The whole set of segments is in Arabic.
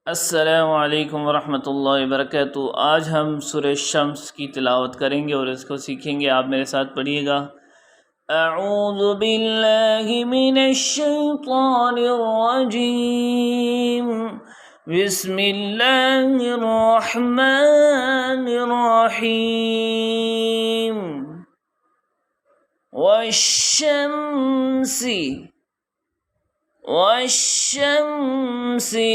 अस्सलामुअलैकुम वरहमतुल्लाहि वबरकातुहू। आज हम सूरह शम्स की तिलावत करेंगे और इसको सीखेंगे। आप मेरे साथ पढ़िएगा। अऊज़ु बिल्लाहि मिनश शैतानिर रजीम। बिस्मिल्लाहिर रहमानिर रहीम। वश्शम्सी वश्शम्सी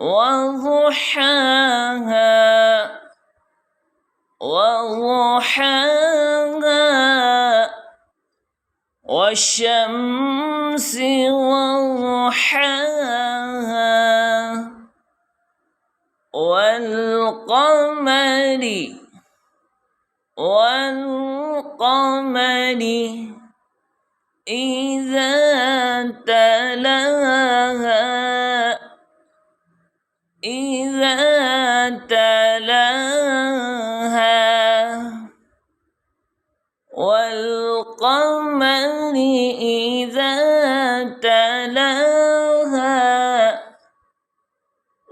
वज़ुहाहा वज़ुहाहा वश्शम्सि वज़ुहाहा वल्क़मरि इज़ा तलाहा والقمر إذا تلاها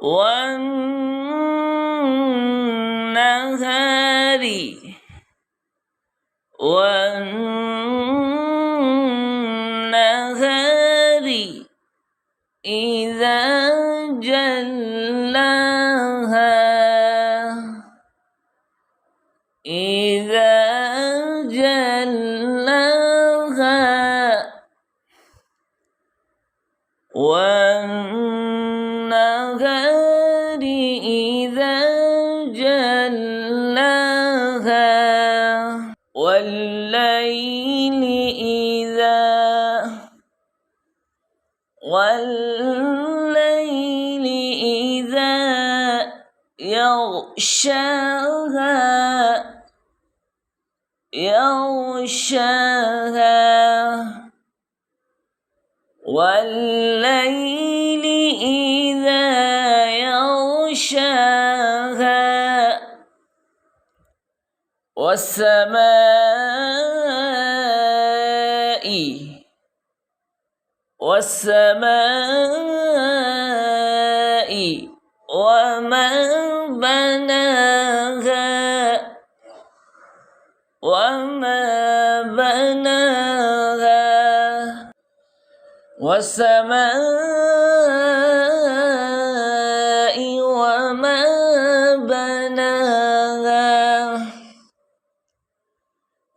والنهار إذا جلاها والنهار إذا جلاها والليل إذا يغشاها والليل إذا يغشاها والسماء وما بناها والسماء وما بناها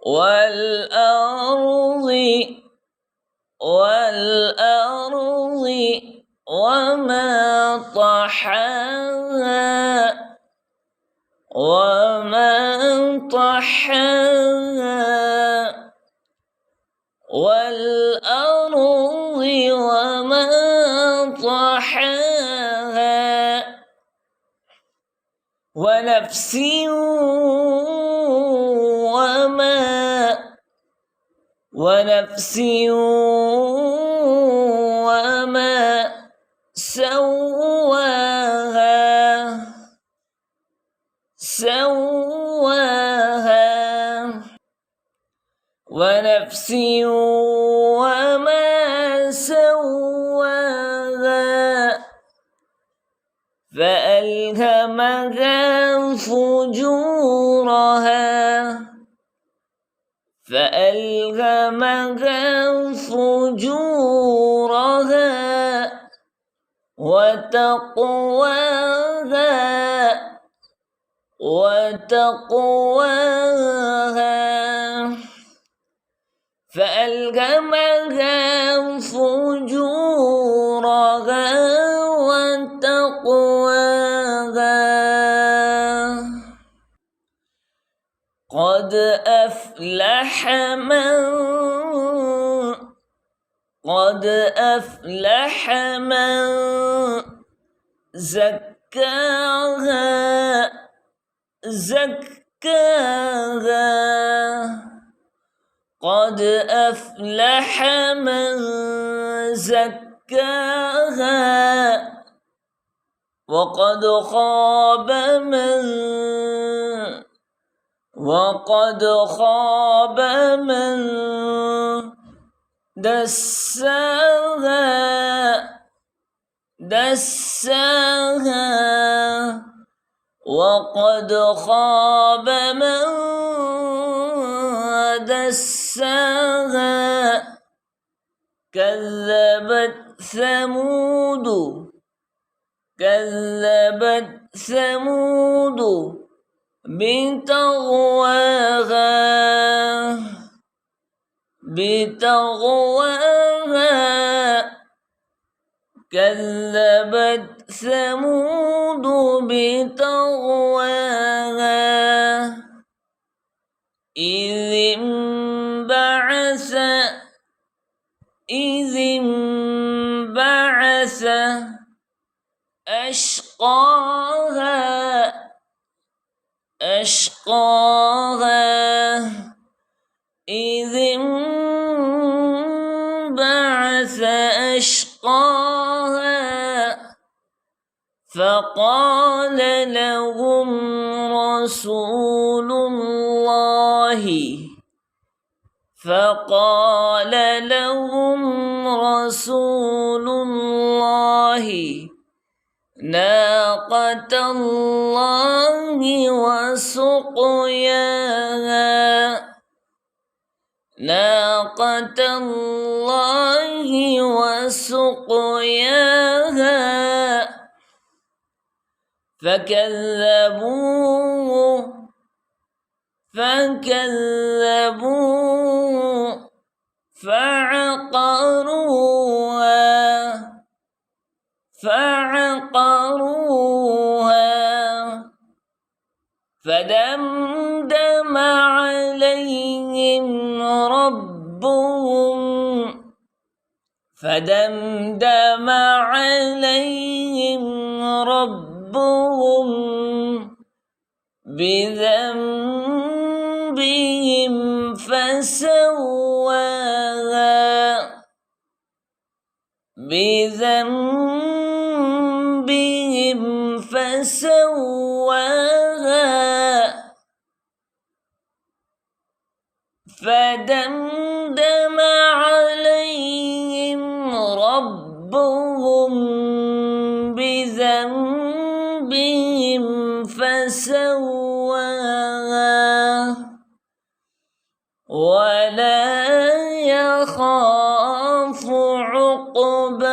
والأرض وما طحاها والأرض وما طحاها ونفس وما سواها ونفس وما سواها فألهمها فجورها وتقواها فألهمها فجورها وتقواها قد أفلح من زكاها قد أفلح من زكاها وقد خاب من دساها وقد خاب من دساها كذبت ثمود بتغواها كذبت ثمود بتغواها إذ انبعث أشقاها إذ انبعث أشقاها فقال لهم رسول الله ناقة الله وسقياها فكذبوه فعقروها فدمدم عليهم ربهم بذنبهم فسواها فدمدم عليهم ربهم بذنبهم فسواها ولا يخاف عقباها